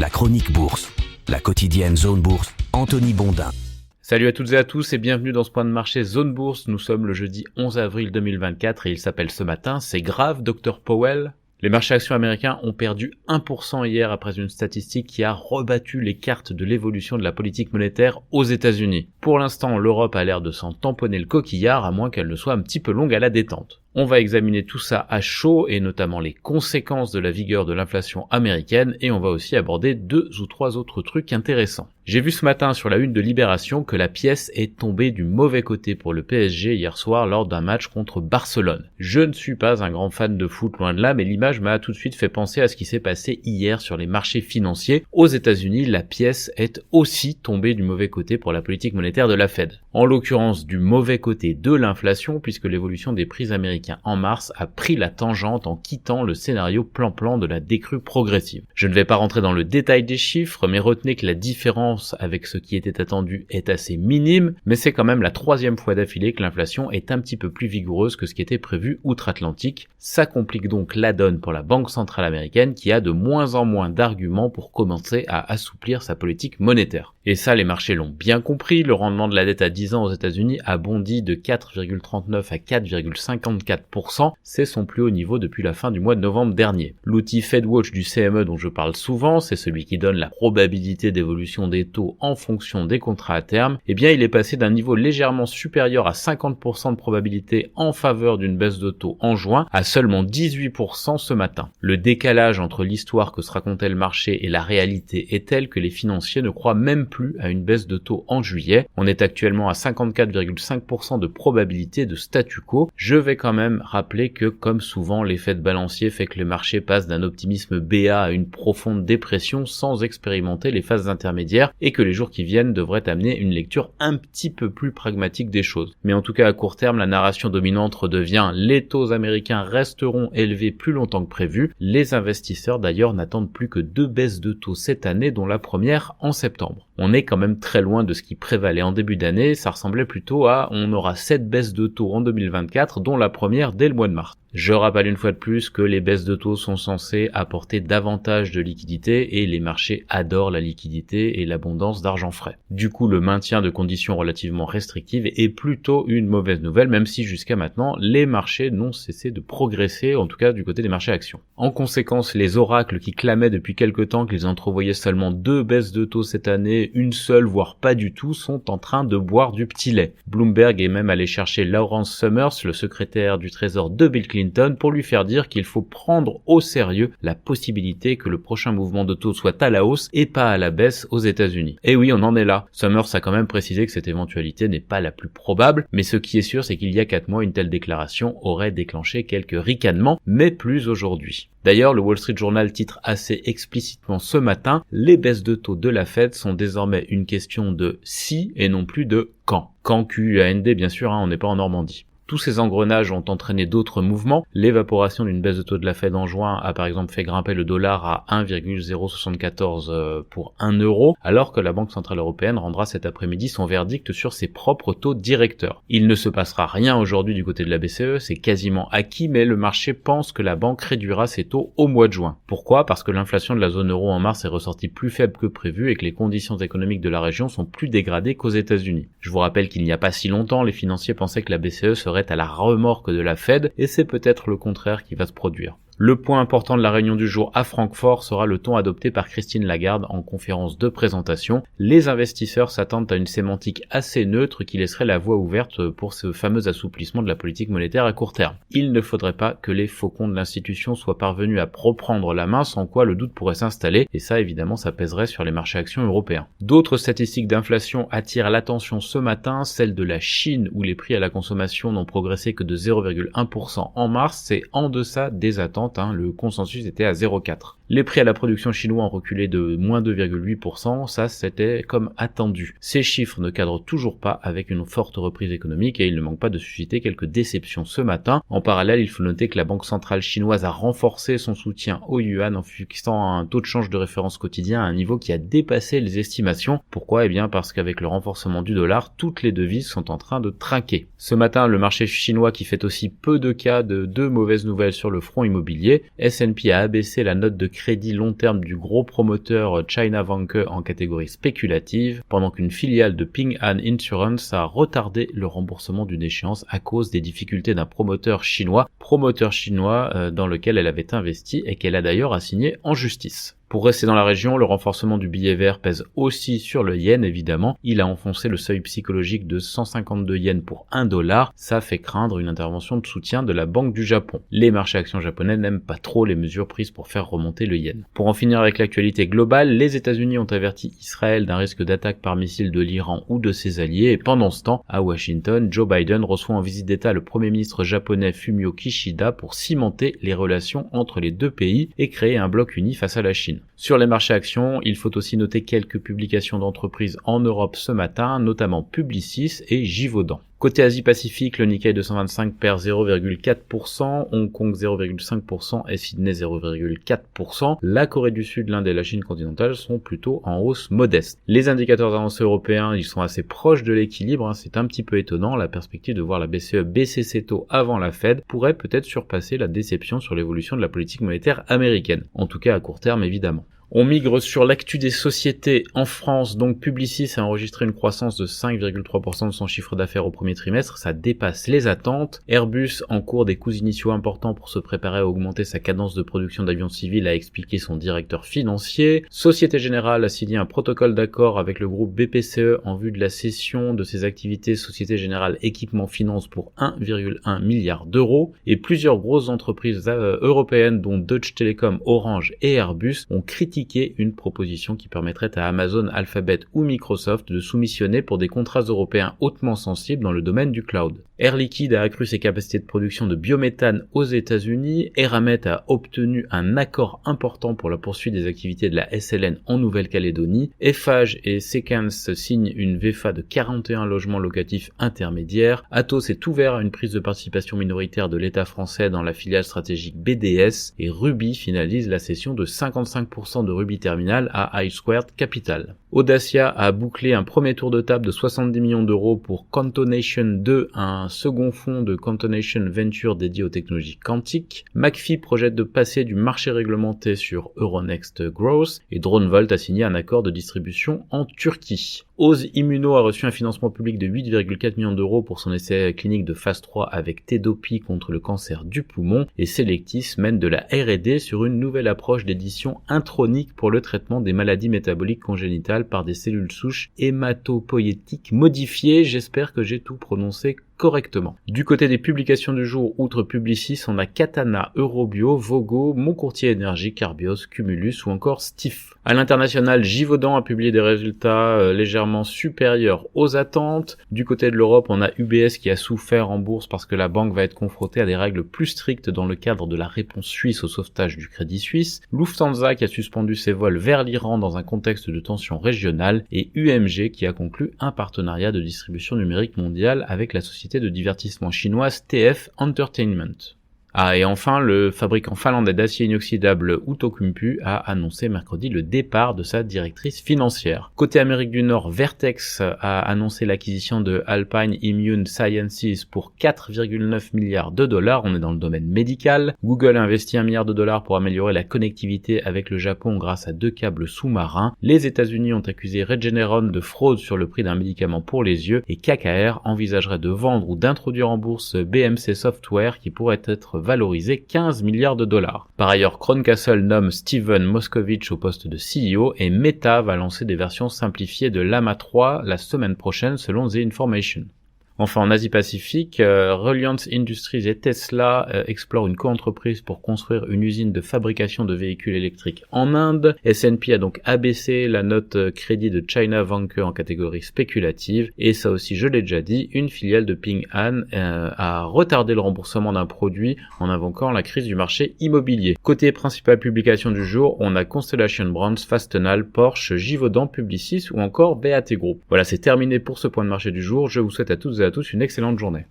La chronique bourse, la quotidienne Zone Bourse, Anthony Bondin. Salut à toutes et à tous et bienvenue dans ce point de marché Zone Bourse. Nous sommes le jeudi 11 avril 2024 et il s'appelle ce matin « C'est grave, Dr Powell ?» Les marchés actions américains ont perdu 1% hier après une statistique qui a rebattu les cartes de l'évolution de la politique monétaire aux États-Unis. Pour l'instant, l'Europe a l'air de s'en tamponner le coquillard, à moins qu'elle ne soit un petit peu longue à la détente. On va examiner tout ça à chaud et notamment les conséquences de la vigueur de l'inflation américaine et on va aussi aborder 2 ou 3 autres trucs intéressants. J'ai vu ce matin sur la une de Libération que la pièce est tombée du mauvais côté pour le PSG hier soir lors d'un match contre Barcelone. Je ne suis pas un grand fan de foot loin de là, mais l'image m'a tout de suite fait penser à ce qui s'est passé hier sur les marchés financiers. Aux États-Unis, la pièce est aussi tombée du mauvais côté pour la politique monétaire de la Fed. En l'occurrence du mauvais côté de l'inflation puisque l'évolution des prix américains en mars a pris la tangente en quittant le scénario plan-plan de la décrue progressive. Je ne vais pas rentrer dans le détail des chiffres, mais retenez que la différence avec ce qui était attendu est assez minime, mais c'est quand même la 3e fois d'affilée que l'inflation est un petit peu plus vigoureuse que ce qui était prévu outre-Atlantique. Ça complique donc la donne pour la Banque centrale américaine qui a de moins en moins d'arguments pour commencer à assouplir sa politique monétaire. Et ça, les marchés l'ont bien compris, le rendement de la dette à 10 ans aux États-Unis a bondi de 4,39 à 4,54%, c'est son plus haut niveau depuis la fin du mois de novembre dernier. L'outil FedWatch du CME dont je parle souvent, c'est celui qui donne la probabilité d'évolution des taux en fonction des contrats à terme, eh bien il est passé d'un niveau légèrement supérieur à 50% de probabilité en faveur d'une baisse de taux en juin à seulement 18% ce matin. Le décalage entre l'histoire que se racontait le marché et la réalité est tel que les financiers ne croient même plus à une baisse de taux en juillet. On est actuellement à 54,5% de probabilité de statu quo. Je vais quand même rappeler que, comme souvent, l'effet de balancier fait que le marché passe d'un optimisme béat à une profonde dépression sans expérimenter les phases intermédiaires et que les jours qui viennent devraient amener une lecture un petit peu plus pragmatique des choses. Mais en tout cas, à court terme, la narration dominante redevient « les taux américains resteront élevés plus longtemps que prévu ». Les investisseurs d'ailleurs n'attendent plus que 2 baisses de taux cette année, dont la première en septembre. On est quand même très loin de ce qui prévalait en début d'année, ça ressemblait plutôt à « on aura 7 baisses de taux en 2024, dont la première dès le mois de mars ». Je rappelle une fois de plus que les baisses de taux sont censées apporter davantage de liquidité et les marchés adorent la liquidité et l'abondance d'argent frais. Du coup, le maintien de conditions relativement restrictives est plutôt une mauvaise nouvelle, même si jusqu'à maintenant, les marchés n'ont cessé de progresser, en tout cas du côté des marchés actions. En conséquence, les oracles qui clamaient depuis quelque temps qu'ils entrevoyaient seulement 2 baisses de taux cette année, une seule, voire pas du tout, sont en train de boire du petit lait. Bloomberg est même allé chercher Lawrence Summers, le secrétaire du Trésor de Bill Clinton, pour lui faire dire qu'il faut prendre au sérieux la possibilité que le prochain mouvement de taux soit à la hausse et pas à la baisse aux États-Unis. Et oui, on en est là. Summers a quand même précisé que cette éventualité n'est pas la plus probable, mais ce qui est sûr, c'est qu'il y a 4 mois, une telle déclaration aurait déclenché quelques ricanements, mais plus aujourd'hui. D'ailleurs, le Wall Street Journal titre assez explicitement ce matin « Les baisses de taux de la Fed sont désormais une question de si et non plus de quand ». Quand Q-U-A-N-D, bien sûr, on n'est pas en Normandie. Tous ces engrenages ont entraîné d'autres mouvements. L'évaporation d'une baisse de taux de la Fed en juin a par exemple fait grimper le dollar à 1,074 pour 1 euro, alors que la Banque Centrale Européenne rendra cet après-midi son verdict sur ses propres taux directeurs. Il ne se passera rien aujourd'hui du côté de la BCE, c'est quasiment acquis, mais le marché pense que la banque réduira ses taux au mois de juin. Pourquoi ? Parce que l'inflation de la zone euro en mars est ressortie plus faible que prévu et que les conditions économiques de la région sont plus dégradées qu'aux États-Unis. Je vous rappelle qu'il n'y a pas si longtemps, les financiers pensaient que la BCE serait à la remorque de la Fed, et c'est peut-être le contraire qui va se produire. Le point important de la réunion du jour à Francfort sera le ton adopté par Christine Lagarde en conférence de présentation. Les investisseurs s'attendent à une sémantique assez neutre qui laisserait la voie ouverte pour ce fameux assouplissement de la politique monétaire à court terme. Il ne faudrait pas que les faucons de l'institution soient parvenus à reprendre la main, sans quoi le doute pourrait s'installer, et ça évidemment ça pèserait sur les marchés actions européens. D'autres statistiques d'inflation attirent l'attention ce matin, celle de la Chine où les prix à la consommation n'ont progressé que de 0,1% en mars, c'est en deçà des attentes. Le consensus était à 0,4. Les prix à la production chinois ont reculé de moins 2,8%, ça c'était comme attendu. Ces chiffres ne cadrent toujours pas avec une forte reprise économique et il ne manque pas de susciter quelques déceptions ce matin. En parallèle, il faut noter que la Banque centrale chinoise a renforcé son soutien au yuan en fixant un taux de change de référence quotidien à un niveau qui a dépassé les estimations. Pourquoi ? Parce qu'avec le renforcement du dollar, toutes les devises sont en train de trinquer. Ce matin, le marché chinois qui fait aussi peu de cas de 2 mauvaises nouvelles sur le front immobilier, S&P a abaissé la note de crédits long terme du gros promoteur China Vanke en catégorie spéculative, pendant qu'une filiale de Ping An Insurance a retardé le remboursement d'une échéance à cause des difficultés d'un promoteur chinois dans lequel elle avait investi et qu'elle a d'ailleurs assigné en justice. Pour rester dans la région, le renforcement du billet vert pèse aussi sur le yen évidemment. Il a enfoncé le seuil psychologique de 152 yens pour $1. Ça fait craindre une intervention de soutien de la Banque du Japon. Les marchés actions japonais n'aiment pas trop les mesures prises pour faire remonter le yen. Pour en finir avec l'actualité globale, les États-Unis ont averti Israël d'un risque d'attaque par missile de l'Iran ou de ses alliés et pendant ce temps, à Washington, Joe Biden reçoit en visite d'État le Premier ministre japonais Fumio Kishida pour cimenter les relations entre les deux pays et créer un bloc uni face à la Chine. Sur les marchés actions, il faut aussi noter quelques publications d'entreprises en Europe ce matin, notamment Publicis et Givaudan. Côté Asie-Pacifique, le Nikkei 225 perd 0,4%, Hong Kong 0,5% et Sydney 0,4%. La Corée du Sud, l'Inde et la Chine continentale sont plutôt en hausse modeste. Les indicateurs avancés européens, ils sont assez proches de l'équilibre, c'est un petit peu étonnant. La perspective de voir la BCE baisser ses taux avant la Fed pourrait peut-être surpasser la déception sur l'évolution de la politique monétaire américaine. En tout cas à court terme évidemment. On migre sur l'actu des sociétés en France, donc Publicis a enregistré une croissance de 5,3% de son chiffre d'affaires au premier trimestre, ça dépasse les attentes. Airbus, en cours des coûts initiaux importants pour se préparer à augmenter sa cadence de production d'avions civils, a expliqué son directeur financier. Société Générale a signé un protocole d'accord avec le groupe BPCE en vue de la cession de ses activités Société Générale Équipement Finance pour 1,1 milliard d'euros. Et plusieurs grosses entreprises européennes, dont Deutsche Telekom, Orange et Airbus, ont critiqué une proposition qui permettrait à Amazon, Alphabet ou Microsoft de soumissionner pour des contrats européens hautement sensibles dans le domaine du cloud. Air Liquide a accru ses capacités de production de biométhane aux États-Unis, Eramet a obtenu un accord important pour la poursuite des activités de la SLN en Nouvelle-Calédonie, Eiffage et Sequence signent une VFA de 41 logements locatifs intermédiaires, Atos est ouvert à une prise de participation minoritaire de l'État français dans la filiale stratégique BDS et Ruby finalise la cession de 55% de Ruby Terminal à iSquared Capital. Audacia a bouclé un premier tour de table de 70 millions d'euros pour Cantonation 2, un second fonds de Cantonation Venture dédié aux technologies quantiques. McPhee projette de passer du marché réglementé sur Euronext Growth et DroneVolt a signé un accord de distribution en Turquie. Ose Immuno a reçu un financement public de 8,4 millions d'euros pour son essai clinique de phase 3 avec Tedopi contre le cancer du poumon et Selectis mène de la R&D sur une nouvelle approche d'édition intronique pour le traitement des maladies métaboliques congénitales par des cellules souches hématopoïétiques modifiées. J'espère que j'ai tout prononcé correctement. Du côté des publications du jour, outre Publicis, on a Katana, Eurobio, Vogo, Mon Courtier Énergie, Carbios, Cumulus ou encore Stif. À l'international, Givaudan a publié des résultats légèrement supérieurs aux attentes. Du côté de l'Europe, on a UBS qui a souffert en bourse parce que la banque va être confrontée à des règles plus strictes dans le cadre de la réponse suisse au sauvetage du Crédit Suisse. Lufthansa qui a suspendu ses vols vers l'Iran dans un contexte de tension régionale et UMG qui a conclu un partenariat de distribution numérique mondiale avec la société de divertissement chinoise TF Entertainment. Ah, et enfin, le fabricant finlandais d'acier inoxydable Outokumpu a annoncé mercredi le départ de sa directrice financière. Côté Amérique du Nord, Vertex a annoncé l'acquisition de Alpine Immune Sciences pour 4,9 milliards de dollars. On est dans le domaine médical. Google a investi 1 milliard de dollars pour améliorer la connectivité avec le Japon grâce à 2 câbles sous-marins. Les États-Unis ont accusé Regeneron de fraude sur le prix d'un médicament pour les yeux et KKR envisagerait de vendre ou d'introduire en bourse BMC Software qui pourrait être valorisé 15 milliards de dollars. Par ailleurs, Crown Castle nomme Steven Moskovich au poste de CEO et Meta va lancer des versions simplifiées de Llama 3 la semaine prochaine selon The Information. Enfin, en Asie-Pacifique, Reliance Industries et Tesla explorent une coentreprise pour construire une usine de fabrication de véhicules électriques en Inde. S&P a donc abaissé la note crédit de China Vanke en catégorie spéculative. Et ça aussi, je l'ai déjà dit, une filiale de Ping An a retardé le remboursement d'un produit en invoquant la crise du marché immobilier. Côté principale publication du jour, on a Constellation Brands, Fastenal, Porsche, Givaudan, Publicis ou encore BAT Group. Voilà, c'est terminé pour ce point de marché du jour. Je vous souhaite à toutes et à tous une excellente journée.